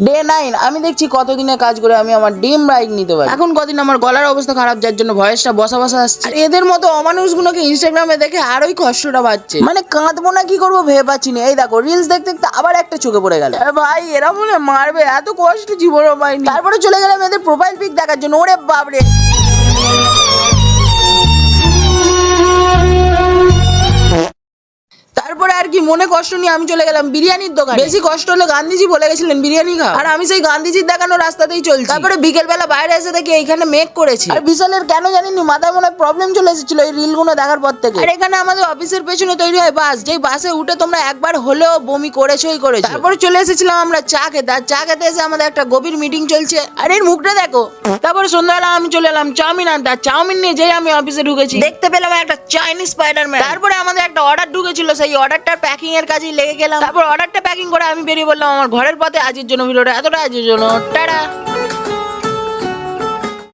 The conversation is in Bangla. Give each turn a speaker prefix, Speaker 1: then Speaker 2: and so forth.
Speaker 1: ডে 9 আমি দেখছি কতদিনে কাজ করে আমি আমার ড্রিম বাইক নিতে পারি। এখন কদিন আমার গলার অবস্থা খারাপ, যার জন্য ভয়েসটা বসা বসা আসছে। আর এদের মতো অমানুষগুলোকে ইনস্টাগ্রামে দেখে আরোই কষ্টটা পাচ্ছে, মানে কাঁদবো না কি করবো ভেবে পাচ্ছি না। এই দেখো রিলস দেখতে দেখতে আবার একটা চোখে পড়ে গেল। ভাই এরা মনে হয় মারবে, এত কষ্ট জীবনও পাইনি। তারপরে চলে গেলাম এদের প্রোফাইল পিক দেখার জন্য। ওরে বাপরে, তারপরে আর কি মনে কষ্ট নিয়ে আমি চলে গেলাম বিরিয়ানির দোকানে। বেশি কষ্ট হলো গান্ধীজি বলে গেছিলেন বিরিয়ানি খাও, আর আমি সেই গান্ধীজির দেখানো রাস্তাতেই চলছি। তারপরে বিকেল বেলা বাইরে এসে দেখি এইখানে মেঘ করেছি। আর বিশালের কেন জানিনি মাথায় মনে প্রবলেম চলে এসেছিল এই রিল গুলো দেখার পর থেকে। আর এখানে আমাদের অফিসের পেছনে তৈরি হয় বাস, যেই বাসে উঠে তোমরা একবার হলেও বমি করেছোই করেছো। তারপরে চলে এসেছিলাম আমরা চা খেতে, আর চা খেতে এসে আমাদের একটা গভীর মিটিং চলছে। আর এর মুখটা দেখো। তারপরে সন্ধ্যাবেলা আমি চলে এলাম চাউমিন আনতে, আর চাউমিন নিয়ে যেই আমি অফিসে ঢুকেছি দেখতে পেলাম একটা চাইনিজ স্পাইডারম্যান। তারপরে আমাদের একটা অর্ডার ঢুকেছিল, সেই অর্ডারটার প্যাকিং এর কাজে লেগে গেলাম। তারপর অর্ডারটা প্যাকিং করে আমি বেরিয়ে বললাম আমার ঘরের পথে। আজকের জন্য ভিডিওটা এতটা, আজকের জন্য টাটা।